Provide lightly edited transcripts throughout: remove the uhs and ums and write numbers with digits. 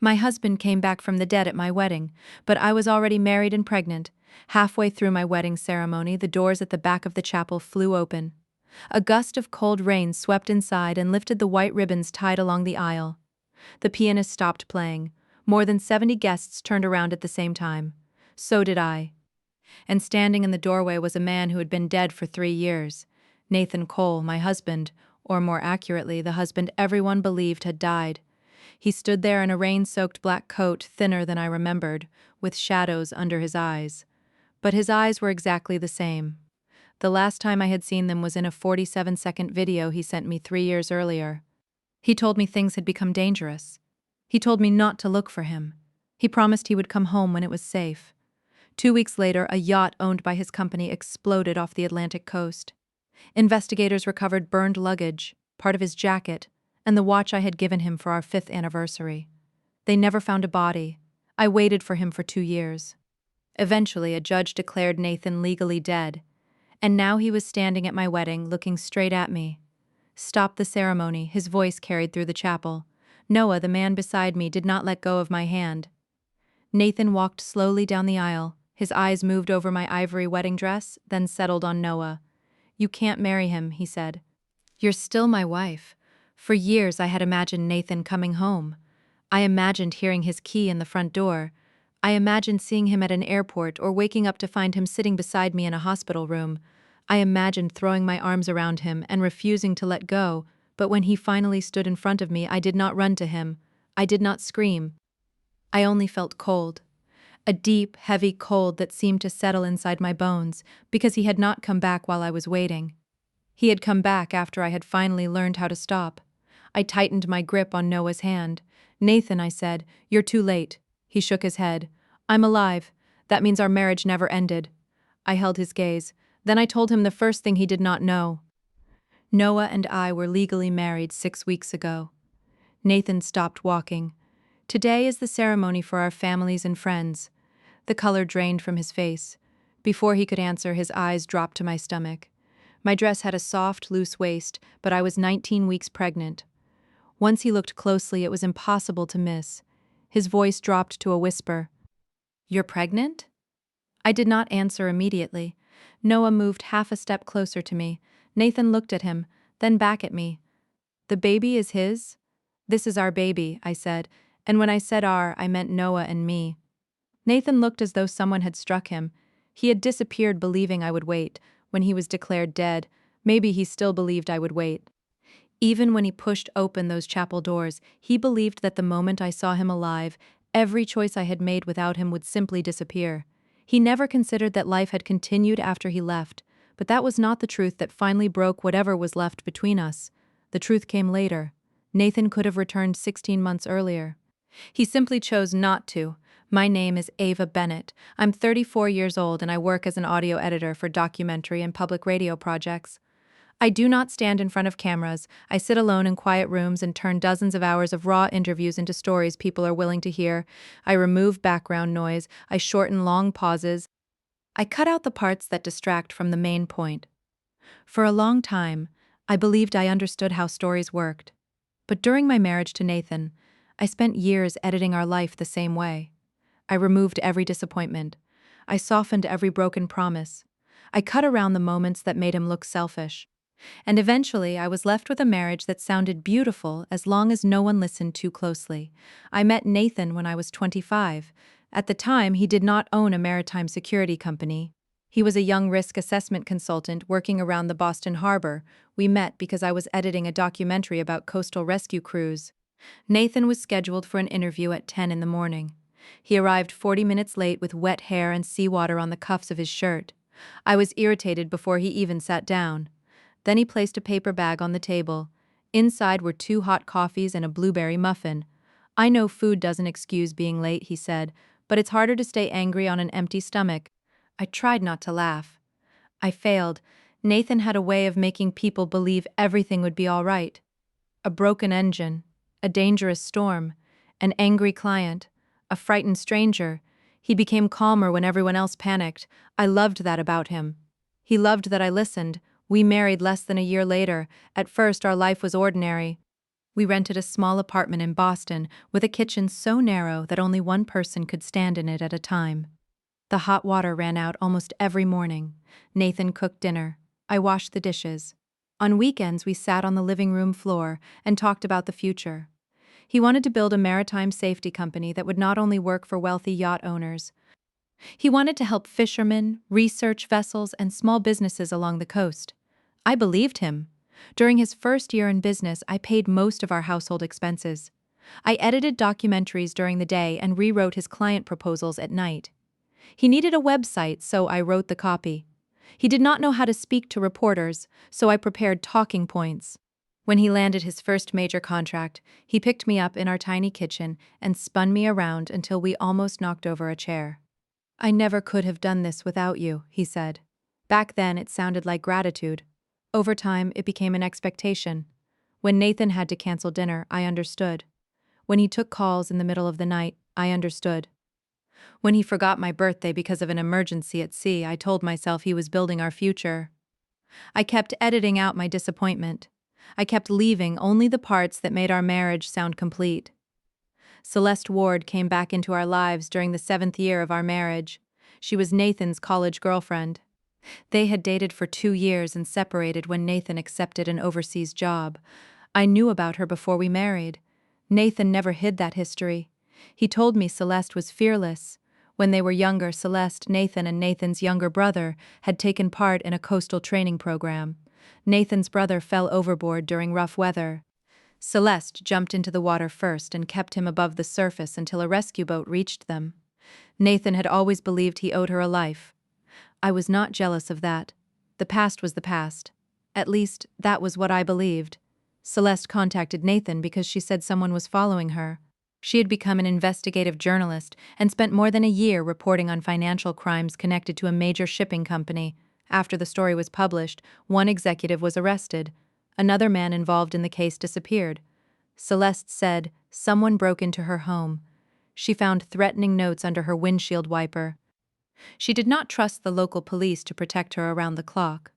My husband came back from the dead at my wedding, but I was already married and pregnant. Halfway through my wedding ceremony, the doors at the back of the chapel flew open. A gust of cold rain swept inside and lifted the white ribbons tied along the aisle. The pianist stopped playing. More than 70 guests turned around at the same time. So did I. And standing in the doorway was a man who had been dead for 3 years. Nathan Cole, my husband, or more accurately, the husband everyone believed had died. He stood there in a rain-soaked black coat, thinner than I remembered, with shadows under his eyes. But his eyes were exactly the same. The last time I had seen them was in a 47-second video he sent me 3 years earlier. He told me things had become dangerous. He told me not to look for him. He promised he would come home when it was safe. 2 weeks later, a yacht owned by his company exploded off the Atlantic coast. Investigators recovered burned luggage, part of his jacket, and the watch I had given him for our 5th anniversary. They never found a body. I waited for him for 2 years. Eventually, a judge declared Nathan legally dead, and now he was standing at my wedding, looking straight at me. Stop the ceremony, his voice carried through the chapel. Noah, the man beside me, did not let go of my hand. Nathan walked slowly down the aisle. His eyes moved over my ivory wedding dress, then settled on Noah. "You can't marry him," he said. "You're still my wife." For years I had imagined Nathan coming home. I imagined hearing his key in the front door. I imagined seeing him at an airport or waking up to find him sitting beside me in a hospital room. I imagined throwing my arms around him and refusing to let go, but when he finally stood in front of me, I did not run to him. I did not scream. I only felt cold. A deep, heavy cold that seemed to settle inside my bones, because he had not come back while I was waiting. He had come back after I had finally learned how to stop. I tightened my grip on Noah's hand. "Nathan," I said, "you're too late." He shook his head. "I'm alive. That means our marriage never ended." I held his gaze. Then I told him the first thing he did not know. Noah and I were legally married 6 weeks ago. Nathan stopped walking. "Today is the ceremony for our families and friends." The color drained from his face. Before he could answer, his eyes dropped to my stomach. My dress had a soft, loose waist, but I was 19 weeks pregnant. Once he looked closely, it was impossible to miss. His voice dropped to a whisper. "You're pregnant?" I did not answer immediately. Noah moved half a step closer to me. Nathan looked at him, then back at me. "The baby is his?" "This is our baby," I said, and when I said our, I meant Noah and me. Nathan looked as though someone had struck him. He had disappeared believing I would wait. When he was declared dead, maybe he still believed I would wait. Even when he pushed open those chapel doors, he believed that the moment I saw him alive, every choice I had made without him would simply disappear. He never considered that life had continued after he left, but that was not the truth that finally broke whatever was left between us. The truth came later. Nathan could have returned 16 months earlier. He simply chose not to. My name is Ava Bennett. I'm 34 years old and I work as an audio editor for documentary and public radio projects. I do not stand in front of cameras. I sit alone in quiet rooms and turn dozens of hours of raw interviews into stories people are willing to hear. I remove background noise. I shorten long pauses. I cut out the parts that distract from the main point. For a long time, I believed I understood how stories worked. But during my marriage to Nathan, I spent years editing our life the same way. I removed every disappointment. I softened every broken promise. I cut around the moments that made him look selfish. And eventually, I was left with a marriage that sounded beautiful as long as no one listened too closely. I met Nathan when I was 25. At the time, he did not own a maritime security company. He was a young risk assessment consultant working around the Boston Harbor. We met because I was editing a documentary about coastal rescue crews. Nathan was scheduled for an interview at 10 in the morning. He arrived 40 minutes late with wet hair and seawater on the cuffs of his shirt. I was irritated before he even sat down. Then he placed a paper bag on the table. Inside were 2 hot coffees and a blueberry muffin. "I know food doesn't excuse being late," he said, "but it's harder to stay angry on an empty stomach." I tried not to laugh. I failed. Nathan had a way of making people believe everything would be all right. A broken engine, a dangerous storm, an angry client, a frightened stranger. He became calmer when everyone else panicked. I loved that about him. He loved that I listened. We married less than a year later. At first, our life was ordinary. We rented a small apartment in Boston with a kitchen so narrow that only one person could stand in it at a time. The hot water ran out almost every morning. Nathan cooked dinner. I washed the dishes. On weekends, we sat on the living room floor and talked about the future. He wanted to build a maritime safety company that would not only work for wealthy yacht owners. He wanted to help fishermen, research vessels, and small businesses along the coast. I believed him. During his first year in business, I paid most of our household expenses. I edited documentaries during the day and rewrote his client proposals at night. He needed a website, so I wrote the copy. He did not know how to speak to reporters, so I prepared talking points. When he landed his first major contract, he picked me up in our tiny kitchen and spun me around until we almost knocked over a chair. "I never could have done this without you," he said. Back then, it sounded like gratitude. Over time, it became an expectation. When Nathan had to cancel dinner, I understood. When he took calls in the middle of the night, I understood. When he forgot my birthday because of an emergency at sea, I told myself he was building our future. I kept editing out my disappointment. I kept leaving only the parts that made our marriage sound complete. Celeste Ward came back into our lives during the 7th year of our marriage. She was Nathan's college girlfriend. They had dated for 2 years and separated when Nathan accepted an overseas job. I knew about her before we married. Nathan never hid that history. He told me Celeste was fearless. When they were younger, Celeste, Nathan, and Nathan's younger brother had taken part in a coastal training program. Nathan's brother fell overboard during rough weather. Celeste jumped into the water first and kept him above the surface until a rescue boat reached them. Nathan had always believed he owed her a life. I was not jealous of that. The past was the past. At least, that was what I believed. Celeste contacted Nathan because she said someone was following her. She had become an investigative journalist and spent more than a year reporting on financial crimes connected to a major shipping company. After the story was published, one executive was arrested. Another man involved in the case disappeared. Celeste said someone broke into her home. She found threatening notes under her windshield wiper. She did not trust the local police to protect her around the clock.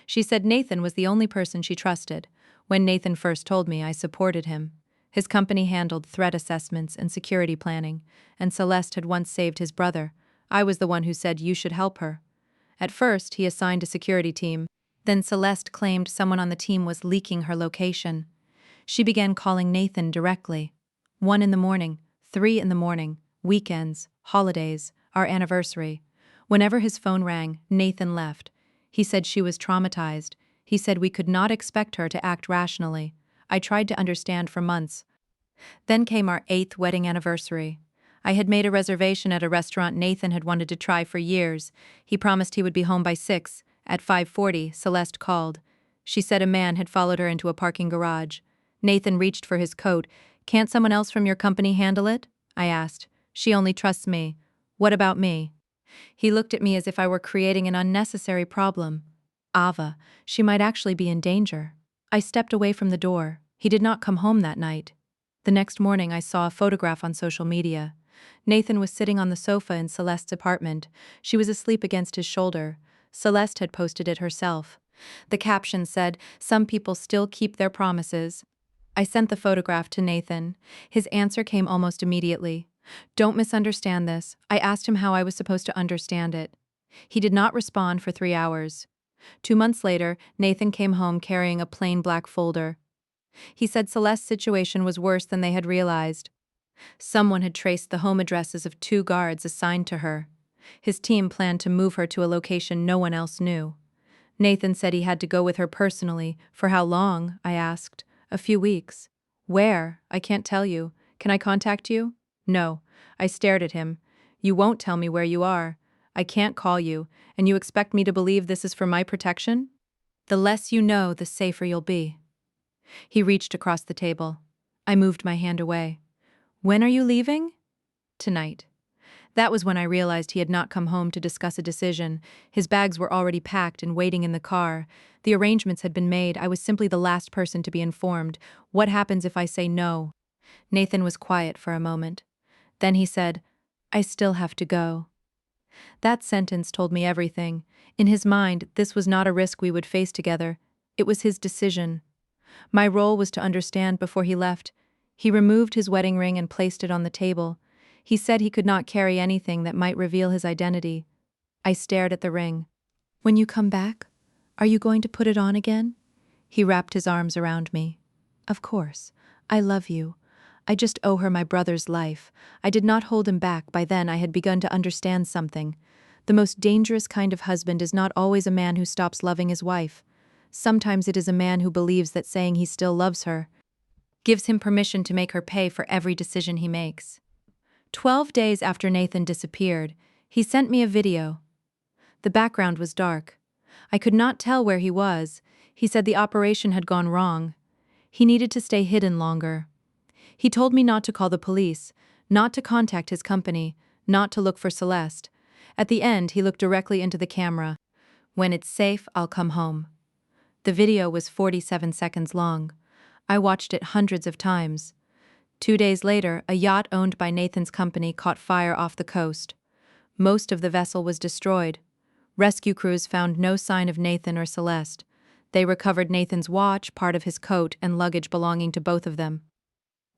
She said Nathan was the only person she trusted. When Nathan first told me, I supported him. His company handled threat assessments and security planning, and Celeste had once saved his brother. I was the one who said you should help her. At first, he assigned a security team. Then Celeste claimed someone on the team was leaking her location. She began calling Nathan directly. 1 in the morning, 3 in the morning, weekends, holidays, our anniversary. Whenever his phone rang, Nathan left. He said she was traumatized. He said we could not expect her to act rationally. I tried to understand for months. Then came our 8th wedding anniversary. I had made a reservation at a restaurant Nathan had wanted to try for years. He promised he would be home by 6. At 5:40, Celeste called. She said a man had followed her into a parking garage. Nathan reached for his coat. "Can't someone else from your company handle it?" I asked. "She only trusts me." "What about me?" He looked at me as if I were creating an unnecessary problem. Ava, she might actually be in danger. I stepped away from the door. He did not come home that night. The next morning I saw a photograph on social media. Nathan was sitting on the sofa in Celeste's apartment. She was asleep against his shoulder. Celeste had posted it herself. The caption said, "Some people still keep their promises." I sent the photograph to Nathan. His answer came almost immediately. "Don't misunderstand this." I asked him how I was supposed to understand it. He did not respond for 3 hours. 2 months later, Nathan came home carrying a plain black folder. He said Celeste's situation was worse than they had realized. Someone had traced the home addresses of 2 guards assigned to her. His team planned to move her to a location no one else knew. Nathan said he had to go with her personally. "For how long?" I asked. "A few weeks." "Where?" "I can't tell you." "Can I contact you?" "No." I stared at him. "You won't tell me where you are. I can't call you, and you expect me to believe this is for my protection?" "The less you know, the safer you'll be." He reached across the table. I moved my hand away. "When are you leaving?" "Tonight." That was when I realized he had not come home to discuss a decision. His bags were already packed and waiting in the car. The arrangements had been made. I was simply the last person to be informed. What happens if I say no? Nathan was quiet for a moment. Then he said, "I still have to go." That sentence told me everything. In his mind, this was not a risk we would face together. It was his decision. My role was to understand before he left. He removed his wedding ring and placed it on the table. He said he could not carry anything that might reveal his identity. I stared at the ring. "When you come back, are you going to put it on again?" He wrapped his arms around me. "Of course. I love you. I just owe her my brother's life." I did not hold him back. By then I had begun to understand something. The most dangerous kind of husband is not always a man who stops loving his wife. Sometimes it is a man who believes that saying he still loves her gives him permission to make her pay for every decision he makes. 12 days after Nathan disappeared, he sent me a video. The background was dark. I could not tell where he was. He said the operation had gone wrong. He needed to stay hidden longer. He told me not to call the police, not to contact his company, not to look for Celeste. At the end, he looked directly into the camera. "When it's safe, I'll come home." The video was 47 seconds long. I watched it hundreds of times. 2 days later, a yacht owned by Nathan's company caught fire off the coast. Most of the vessel was destroyed. Rescue crews found no sign of Nathan or Celeste. They recovered Nathan's watch, part of his coat, and luggage belonging to both of them.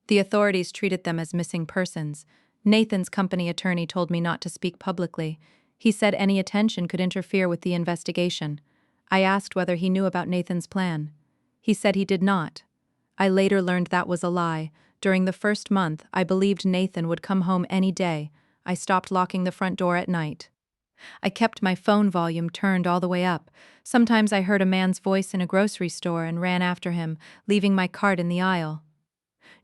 The authorities treated them as missing persons. Nathan's company attorney told me not to speak publicly. He said any attention could interfere with the investigation. I asked whether he knew about Nathan's plan. He said he did not. I later learned that was a lie. During the first month, I believed Nathan would come home any day. I stopped locking the front door at night. I kept my phone volume turned all the way up. Sometimes I heard a man's voice in a grocery store and ran after him, leaving my cart in the aisle.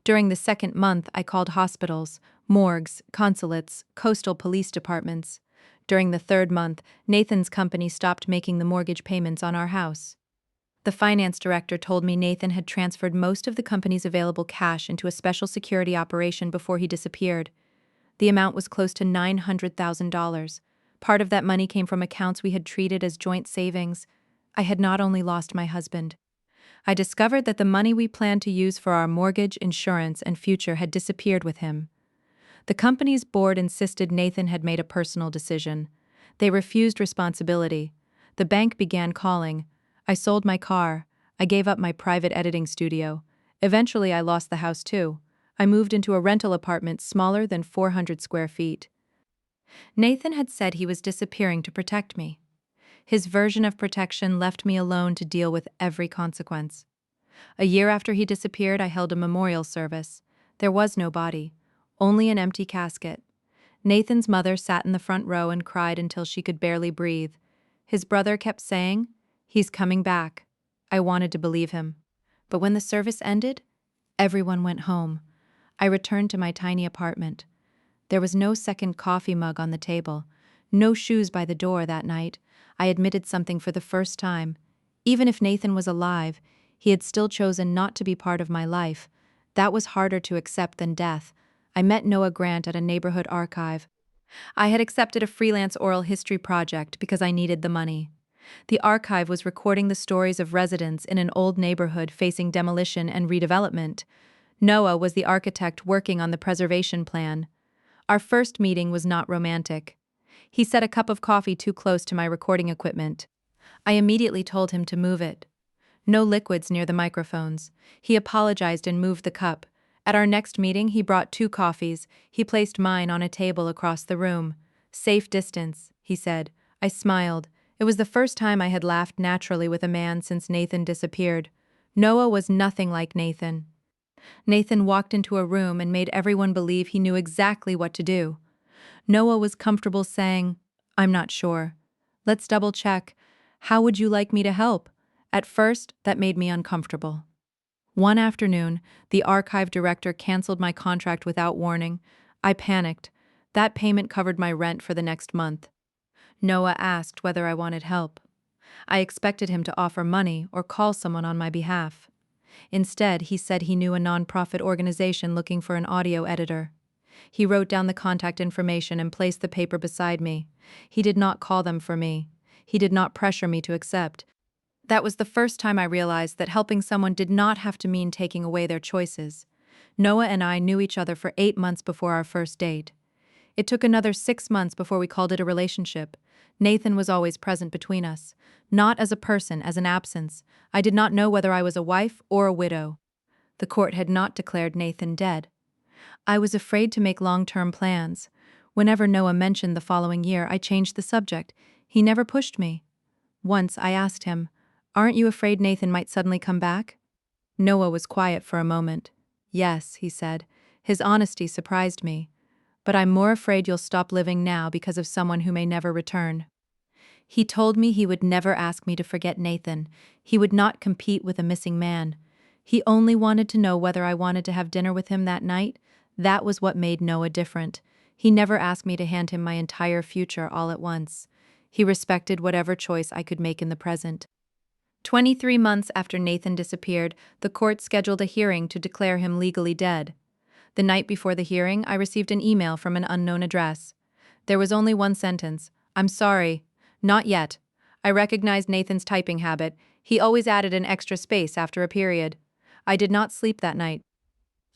During the second month, I called hospitals, morgues, consulates, coastal police departments. During the third month, Nathan's company stopped making the mortgage payments on our house. The finance director told me Nathan had transferred most of the company's available cash into a special security operation before he disappeared. The amount was close to $900,000. Part of that money came from accounts we had treated as joint savings. I had not only lost my husband. I discovered that the money we planned to use for our mortgage, insurance, and future had disappeared with him. The company's board insisted Nathan had made a personal decision. They refused responsibility. The bank began calling. I sold my car. I gave up my private editing studio. Eventually, I lost the house too. I moved into a rental apartment smaller than 400 square feet. Nathan had said he was disappearing to protect me. His version of protection left me alone to deal with every consequence. A year after he disappeared, I held a memorial service. There was no body, only an empty casket. Nathan's mother sat in the front row and cried until she could barely breathe. His brother kept saying, "He's coming back." I wanted to believe him. But when the service ended, everyone went home. I returned to my tiny apartment. There was no second coffee mug on the table, no shoes by the door that night. I admitted something for the first time. Even if Nathan was alive, he had still chosen not to be part of my life. That was harder to accept than death. I met Noah Grant at a neighborhood archive. I had accepted a freelance oral history project because I needed the money. The archive was recording the stories of residents in an old neighborhood facing demolition and redevelopment. Noah was the architect working on the preservation plan. Our first meeting was not romantic. He set a cup of coffee too close to my recording equipment. I immediately told him to move it. No liquids near the microphones. He apologized and moved the cup. At our next meeting, he brought 2 coffees. He placed mine on a table across the room. "Safe distance," he said. I smiled. It was the first time I had laughed naturally with a man since Nathan disappeared. Noah was nothing like Nathan. Nathan walked into a room and made everyone believe he knew exactly what to do. Noah was comfortable saying, "I'm not sure. Let's double check. How would you like me to help?" At first, that made me uncomfortable. One afternoon, the archive director canceled my contract without warning. I panicked. That payment covered my rent for the next month. Noah asked whether I wanted help. I expected him to offer money or call someone on my behalf. Instead, he said he knew a nonprofit organization looking for an audio editor. He wrote down the contact information and placed the paper beside me. He did not call them for me. He did not pressure me to accept. That was the first time I realized that helping someone did not have to mean taking away their choices. Noah and I knew each other for 8 months before our first date. It took another 6 months before we called it a relationship. Nathan was always present between us. Not as a person, as an absence. I did not know whether I was a wife or a widow. The court had not declared Nathan dead. I was afraid to make long-term plans. Whenever Noah mentioned the following year, I changed the subject. He never pushed me. Once I asked him, "Aren't you afraid Nathan might suddenly come back?" Noah was quiet for a moment. "Yes," he said. His honesty surprised me. "But I'm more afraid you'll stop living now because of someone who may never return." He told me he would never ask me to forget Nathan. He would not compete with a missing man. He only wanted to know whether I wanted to have dinner with him that night. That was what made Noah different. He never asked me to hand him my entire future all at once. He respected whatever choice I could make in the present. 23 months after Nathan disappeared, the court scheduled a hearing to declare him legally dead. The night before the hearing, I received an email from an unknown address. There was only one sentence: "I'm sorry. Not yet." I recognized Nathan's typing habit. He always added an extra space after a period. I did not sleep that night.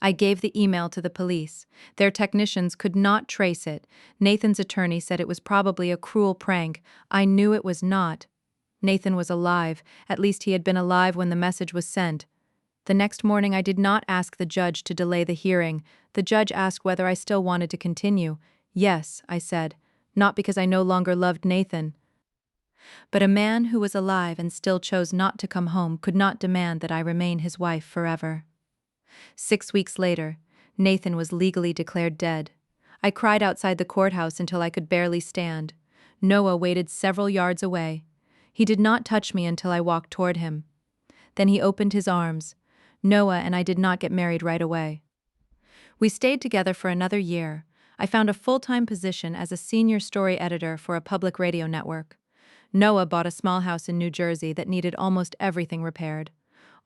I gave the email to the police. Their technicians could not trace it. Nathan's attorney said it was probably a cruel prank. I knew it was not. Nathan was alive. At least he had been alive when the message was sent. The next morning I did not ask the judge to delay the hearing. The judge asked whether I still wanted to continue. "Yes," I said. Not because I no longer loved Nathan. But a man who was alive and still chose not to come home could not demand that I remain his wife forever. 6 weeks later, Nathan was legally declared dead. I cried outside the courthouse until I could barely stand. Noah waited several yards away. He did not touch me until I walked toward him. Then he opened his arms. Noah and I did not get married right away. We stayed together for another year. I found a full-time position as a senior story editor for a public radio network. Noah bought a small house in New Jersey that needed almost everything repaired.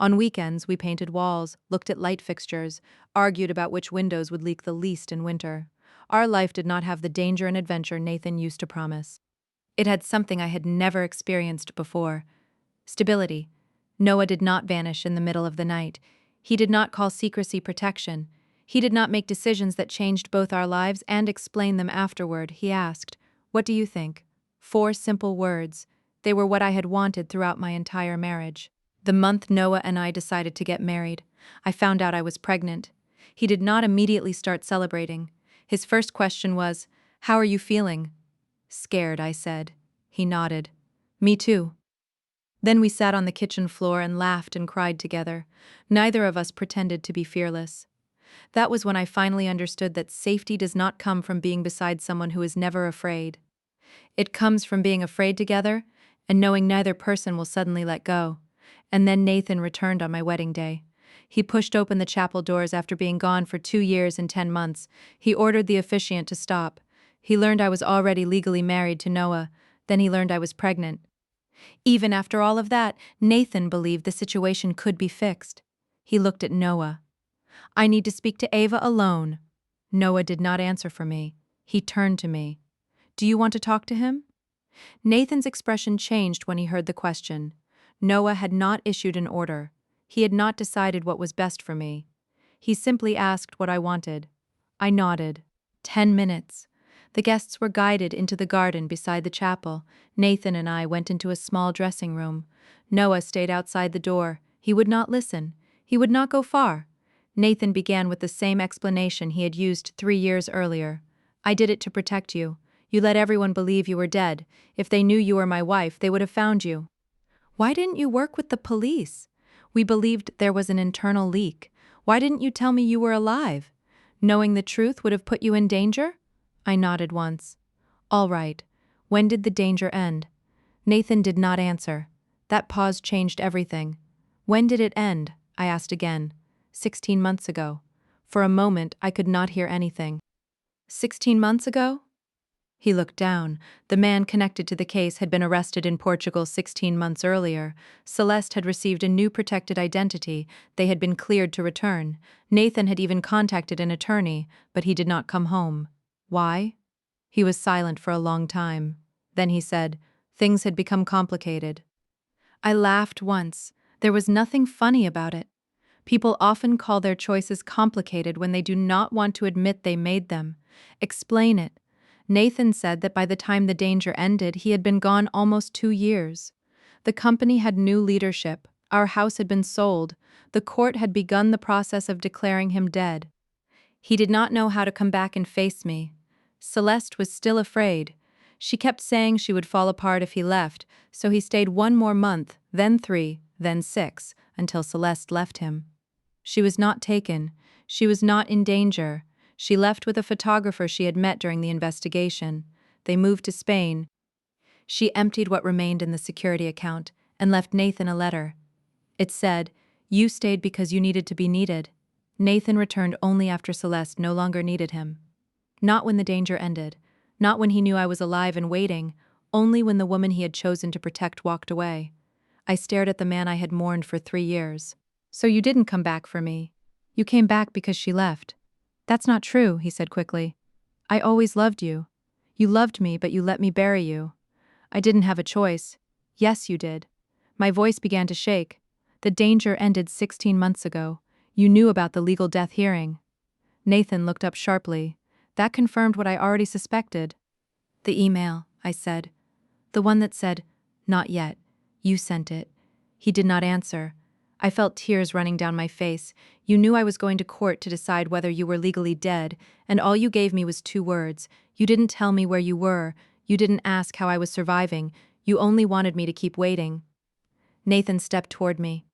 On weekends, we painted walls, looked at light fixtures, argued about which windows would leak the least in winter. Our life did not have the danger and adventure Nathan used to promise. It had something I had never experienced before: stability. Noah did not vanish in the middle of the night. He did not call secrecy protection. He did not make decisions that changed both our lives and explain them afterward. He asked, "What do you think?" 4 simple words. They were what I had wanted throughout my entire marriage. The month Noah and I decided to get married, I found out I was pregnant. He did not immediately start celebrating. His first question was, "How are you feeling?" "Scared," I said. He nodded. "Me too." Then we sat on the kitchen floor and laughed and cried together. Neither of us pretended to be fearless. That was when I finally understood that safety does not come from being beside someone who is never afraid. It comes from being afraid together and knowing neither person will suddenly let go. And then Nathan returned on my wedding day. He pushed open the chapel doors after being gone for 2 years and 10 months. He ordered the officiant to stop. He learned I was already legally married to Noah. Then he learned I was pregnant. Even after all of that, Nathan believed the situation could be fixed. He looked at Noah. "I need to speak to Ava alone." Noah did not answer for me. He turned to me. "Do you want to talk to him?" Nathan's expression changed when he heard the question. Noah had not issued an order. He had not decided what was best for me. He simply asked what I wanted. I nodded. 10 minutes. The guests were guided into the garden beside the chapel. Nathan and I went into a small dressing room. Noah stayed outside the door. He would not listen. He would not go far. Nathan began with the same explanation he had used 3 years earlier. "I did it to protect you. You let everyone believe you were dead. If they knew you were my wife, they would have found you." "Why didn't you work with the police?" "We believed there was an internal leak." "Why didn't you tell me you were alive?" "Knowing the truth would have put you in danger?" I nodded once. "All right. When did the danger end?" Nathan did not answer. That pause changed everything. "When did it end?" I asked again. 16 months ago. For a moment, I could not hear anything. 16 months ago? He looked down. The man connected to the case had been arrested in Portugal 16 months earlier. Celeste had received a new protected identity. They had been cleared to return. Nathan had even contacted an attorney, but he did not come home. Why? He was silent for a long time. Then he said, "Things had become complicated." I laughed once. There was nothing funny about it. People often call their choices complicated when they do not want to admit they made them. Explain it. Nathan said that by the time the danger ended, he had been gone almost 2 years. The company had new leadership, our house had been sold, the court had begun the process of declaring him dead. He did not know how to come back and face me. Celeste was still afraid. She kept saying she would fall apart if he left, so he stayed 1 more month, then 3, then 6, until Celeste left him. She was not taken. She was not in danger. She left with a photographer she had met during the investigation. They moved to Spain. She emptied what remained in the security account and left Nathan a letter. It said, "You stayed because you needed to be needed." Nathan returned only after Celeste no longer needed him. Not when the danger ended. Not when he knew I was alive and waiting. Only when the woman he had chosen to protect walked away. I stared at the man I had mourned for 3 years. "So you didn't come back for me. You came back because she left." "That's not true," he said quickly. "I always loved you. You loved me, but you let me bury you." "I didn't have a choice." "Yes, you did." My voice began to shake. "The danger ended 16 months ago. You knew about the legal death hearing." Nathan looked up sharply. That confirmed what I already suspected. "The email," I said. "The one that said, 'Not yet. You sent it.'" He did not answer. I felt tears running down my face. "You knew I was going to court to decide whether you were legally dead, and all you gave me was 2 words. You didn't tell me where you were. You didn't ask how I was surviving. You only wanted me to keep waiting." Nathan stepped toward me.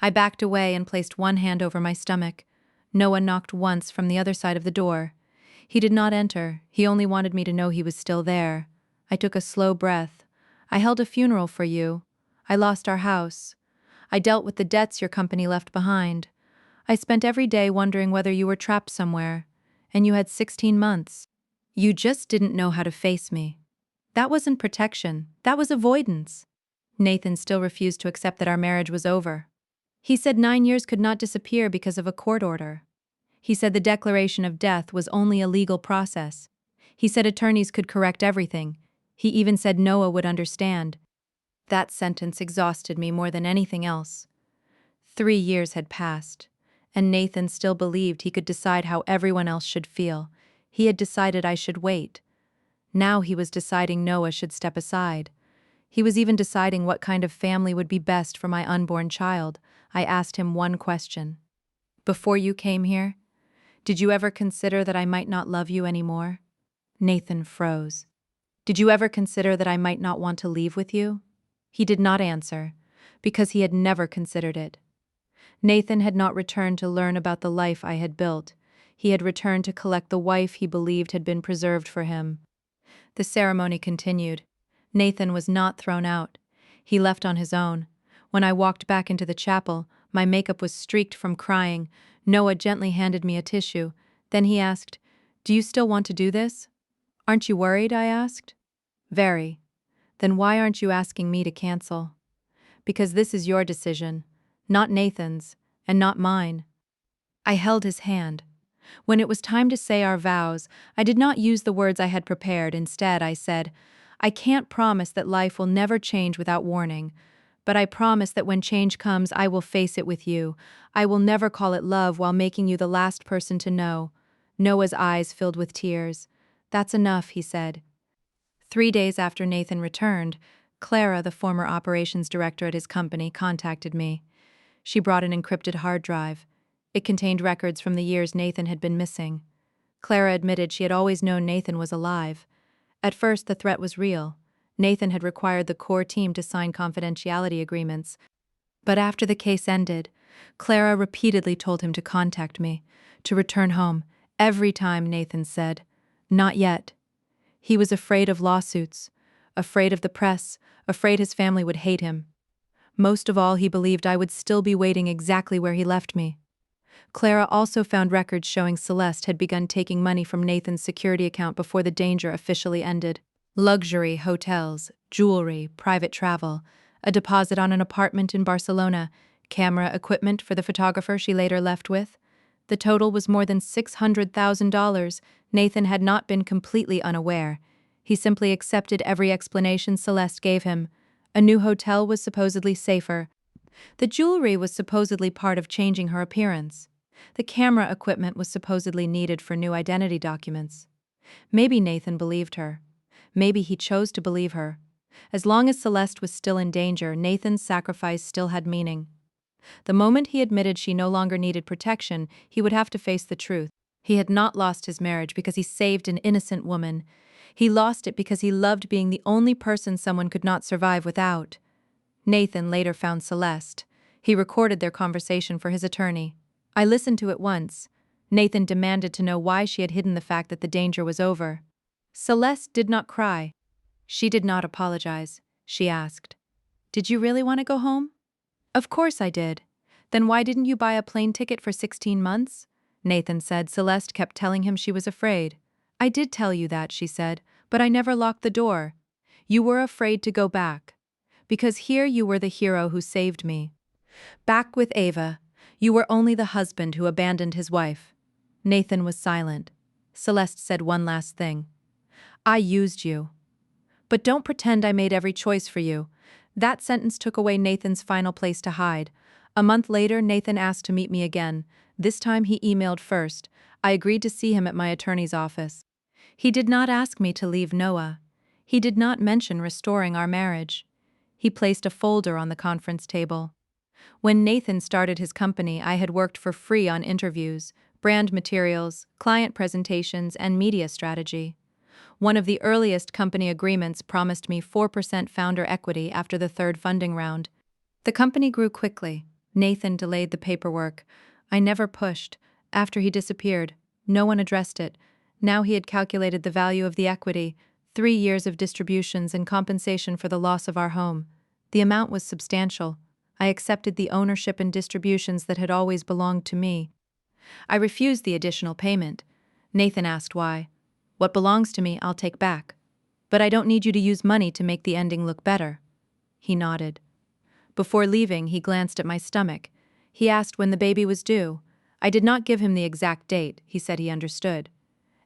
I backed away and placed one hand over my stomach. Noah knocked once from the other side of the door. He did not enter. He only wanted me to know he was still there. I took a slow breath. "I held a funeral for you. I lost our house. I dealt with the debts your company left behind. I spent every day wondering whether you were trapped somewhere. And you had 16 months. You just didn't know how to face me." That wasn't protection. That was avoidance. Nathan still refused to accept that our marriage was over. He said 9 years could not disappear because of a court order. He said the declaration of death was only a legal process. He said attorneys could correct everything. He even said Noah would understand. That sentence exhausted me more than anything else. 3 years had passed, and Nathan still believed he could decide how everyone else should feel. He had decided I should wait. Now he was deciding Noah should step aside. He was even deciding what kind of family would be best for my unborn child. I asked him one question. "Before you came here, did you ever consider that I might not love you anymore?" Nathan froze. "Did you ever consider that I might not want to leave with you?" He did not answer, because he had never considered it. Nathan had not returned to learn about the life I had built. He had returned to collect the wife he believed had been preserved for him. The ceremony continued. Nathan was not thrown out. He left on his own. When I walked back into the chapel, my makeup was streaked from crying. Noah gently handed me a tissue. Then he asked, "Do you still want to do this?" "Aren't you worried?" I asked. "Very." "Then why aren't you asking me to cancel?" "Because this is your decision, not Nathan's, and not mine." I held his hand. When it was time to say our vows, I did not use the words I had prepared. Instead, I said, "I can't promise that life will never change without warning, but I promise that when change comes, I will face it with you. I will never call it love while making you the last person to know." Noah's eyes filled with tears. "That's enough," he said. 3 days after Nathan returned, Clara, the former operations director at his company, contacted me. She brought an encrypted hard drive. It contained records from the years Nathan had been missing. Clara admitted she had always known Nathan was alive. At first, the threat was real. Nathan had required the core team to sign confidentiality agreements. But after the case ended, Clara repeatedly told him to contact me, to return home. Every time, Nathan said, "Not yet." He was afraid of lawsuits, afraid of the press, afraid his family would hate him. Most of all, he believed I would still be waiting exactly where he left me. Clara also found records showing Celeste had begun taking money from Nathan's security account before the danger officially ended. Luxury, hotels, jewelry, private travel, a deposit on an apartment in Barcelona, camera equipment for the photographer she later left with. The total was more than $600,000. Nathan had not been completely unaware. He simply accepted every explanation Celeste gave him. A new hotel was supposedly safer. The jewelry was supposedly part of changing her appearance. The camera equipment was supposedly needed for new identity documents. Maybe Nathan believed her. Maybe he chose to believe her. As long as Celeste was still in danger, Nathan's sacrifice still had meaning. The moment he admitted she no longer needed protection, he would have to face the truth. He had not lost his marriage because he saved an innocent woman. He lost it because he loved being the only person someone could not survive without. Nathan later found Celeste. He recorded their conversation for his attorney. I listened to it once. Nathan demanded to know why she had hidden the fact that the danger was over. Celeste did not cry. She did not apologize. She asked, "Did you really want to go home?" "Of course I did." "Then why didn't you buy a plane ticket for 16 months? Nathan said Celeste kept telling him she was afraid. "I did tell you that," she said, "but I never locked the door. You were afraid to go back. Because here you were the hero who saved me. Back with Ava, you were only the husband who abandoned his wife." Nathan was silent. Celeste said one last thing. "I used you. But don't pretend I made every choice for you." That sentence took away Nathan's final place to hide. A month later, Nathan asked to meet me again. This time he emailed first. I agreed to see him at my attorney's office. He did not ask me to leave Noah. He did not mention restoring our marriage. He placed a folder on the conference table. When Nathan started his company, I had worked for free on interviews, brand materials, client presentations, and media strategy. One of the earliest company agreements promised me 4% founder equity after the third funding round. The company grew quickly. Nathan delayed the paperwork. I never pushed. After he disappeared, no one addressed it. Now he had calculated the value of the equity, 3 years of distributions and compensation for the loss of our home. The amount was substantial. I accepted the ownership and distributions that had always belonged to me. I refused the additional payment. Nathan asked why. "What belongs to me, I'll take back. But I don't need you to use money to make the ending look better." He nodded. Before leaving, he glanced at my stomach. He asked when the baby was due. I did not give him the exact date. He said he understood.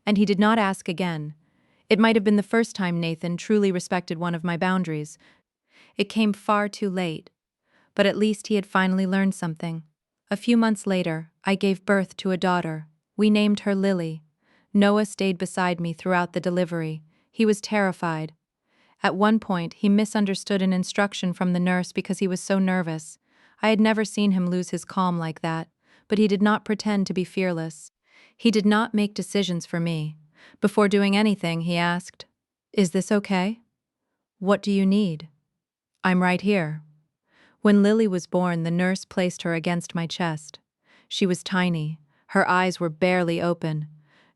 And he did not ask again. It might have been the first time Nathan truly respected one of my boundaries. It came far too late. But at least he had finally learned something. A few months later, I gave birth to a daughter. We named her Lily. Noah stayed beside me throughout the delivery. He was terrified. At one point, he misunderstood an instruction from the nurse because he was so nervous. I had never seen him lose his calm like that, but he did not pretend to be fearless. He did not make decisions for me. Before doing anything, he asked, "Is this okay? What do you need?" "I'm right here." When Lily was born, the nurse placed her against my chest. She was tiny. Her eyes were barely open.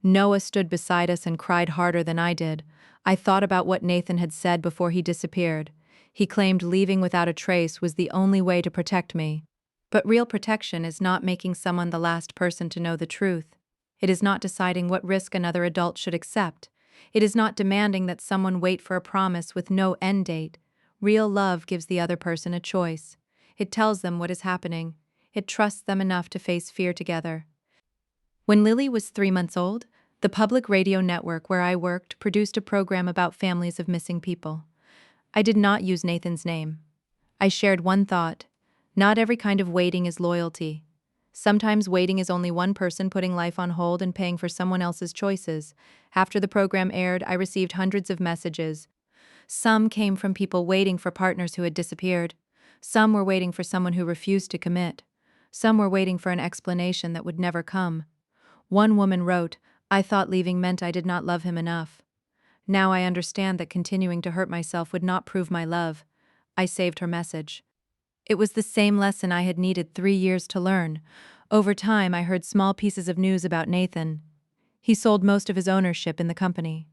Noah stood beside us and cried harder than I did. I thought about what Nathan had said before he disappeared. He claimed leaving without a trace was the only way to protect me. But real protection is not making someone the last person to know the truth. It is not deciding what risk another adult should accept. It is not demanding that someone wait for a promise with no end date. Real love gives the other person a choice. It tells them what is happening. It trusts them enough to face fear together. When Lily was 3 months old, the public radio network where I worked produced a program about families of missing people. I did not use Nathan's name. I shared one thought. Not every kind of waiting is loyalty. Sometimes waiting is only one person putting life on hold and paying for someone else's choices. After the program aired, I received hundreds of messages. Some came from people waiting for partners who had disappeared. Some were waiting for someone who refused to commit. Some were waiting for an explanation that would never come. One woman wrote, "I thought leaving meant I did not love him enough. Now I understand that continuing to hurt myself would not prove my love." I saved her message. It was the same lesson I had needed 3 years to learn. Over time, I heard small pieces of news about Nathan. He sold most of his ownership in the company.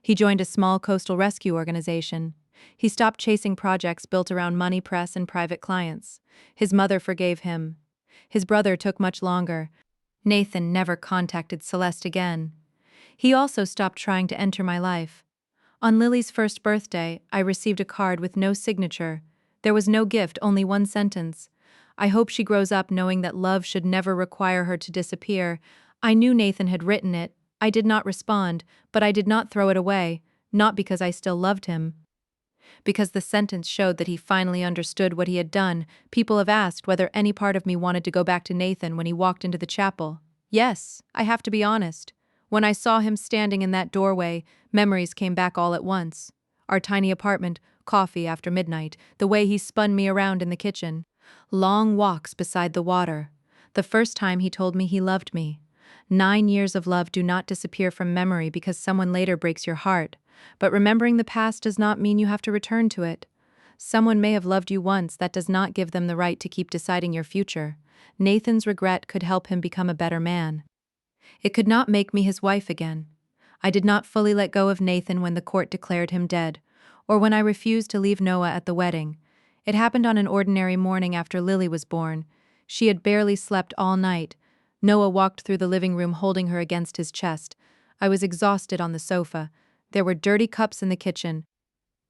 He joined a small coastal rescue organization. He stopped chasing projects built around money, press, and private clients. His mother forgave him. His brother took much longer. Nathan never contacted Celeste again. He also stopped trying to enter my life. On Lily's first birthday, I received a card with no signature. There was no gift, only one sentence. "I hope she grows up knowing that love should never require her to disappear." I knew Nathan had written it. I did not respond, but I did not throw it away, not because I still loved him. Because the sentence showed that he finally understood what he had done. People have asked whether any part of me wanted to go back to Nathan when he walked into the chapel. Yes, I have to be honest. When I saw him standing in that doorway, memories came back all at once. Our tiny apartment, coffee after midnight, the way he spun me around in the kitchen. Long walks beside the water. The first time he told me he loved me. 9 years of love do not disappear from memory because someone later breaks your heart. But remembering the past does not mean you have to return to it. Someone may have loved you once, that does not give them the right to keep deciding your future. Nathan's regret could help him become a better man. It could not make me his wife again. I did not fully let go of Nathan when the court declared him dead, or when I refused to leave Noah at the wedding. It happened on an ordinary morning after Lily was born. She had barely slept all night. Noah walked through the living room holding her against his chest. I was exhausted on the sofa. There were dirty cups in the kitchen.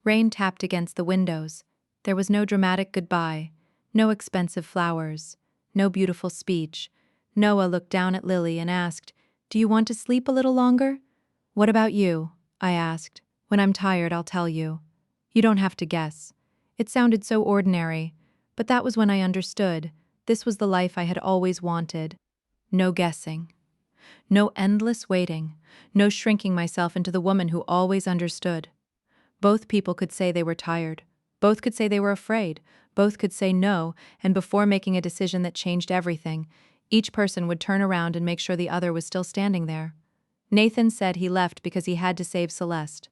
Rain tapped against the windows. There was no dramatic goodbye, no expensive flowers, no beautiful speech. Noah looked down at Lily and asked, "Do you want to sleep a little longer?" "What about you?" I asked. "When I'm tired, I'll tell you." "You don't have to guess." It sounded so ordinary, but that was when I understood. This was the life I had always wanted. No guessing. No endless waiting. No shrinking myself into the woman who always understood. Both people could say they were tired. Both could say they were afraid. Both could say no, and before making a decision that changed everything, each person would turn around and make sure the other was still standing there. Nathan said he left because he had to save Celeste.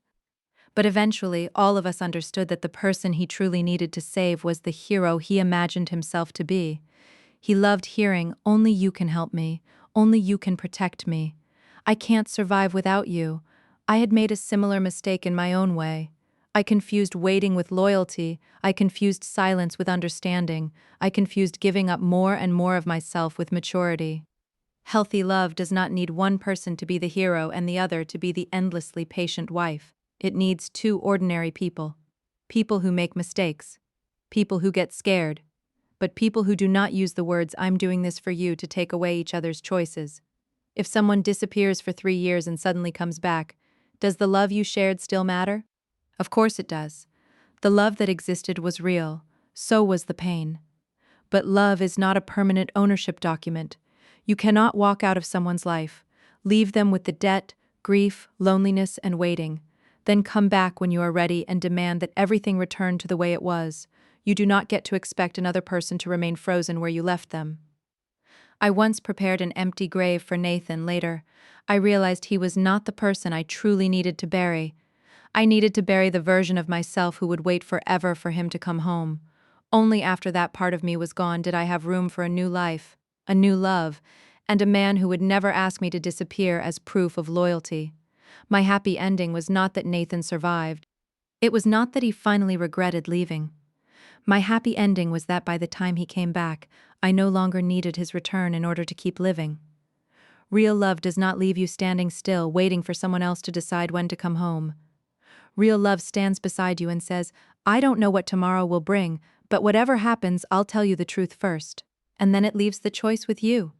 But eventually, all of us understood that the person he truly needed to save was the hero he imagined himself to be. He loved hearing, "Only you can help me. Only you can protect me. I can't survive without you." I had made a similar mistake in my own way. I confused waiting with loyalty. I confused silence with understanding. I confused giving up more and more of myself with maturity. Healthy love does not need one person to be the hero and the other to be the endlessly patient wife. It needs two ordinary people. People who make mistakes. People who get scared. But people who do not use the words "I'm doing this for you" to take away each other's choices. If someone disappears for 3 years and suddenly comes back, does the love you shared still matter? Of course it does. The love that existed was real. So was the pain. But love is not a permanent ownership document. You cannot walk out of someone's life, leave them with the debt, grief, loneliness, and waiting, then come back when you are ready and demand that everything return to the way it was. You do not get to expect another person to remain frozen where you left them. I once prepared an empty grave for Nathan. Later, I realized he was not the person I truly needed to bury. I needed to bury the version of myself who would wait forever for him to come home. Only after that part of me was gone did I have room for a new life, a new love, and a man who would never ask me to disappear as proof of loyalty. My happy ending was not that Nathan survived. It was not that he finally regretted leaving. My happy ending was that by the time he came back, I no longer needed his return in order to keep living. Real love does not leave you standing still, waiting for someone else to decide when to come home. Real love stands beside you and says, "I don't know what tomorrow will bring, but whatever happens, I'll tell you the truth first." And then it leaves the choice with you.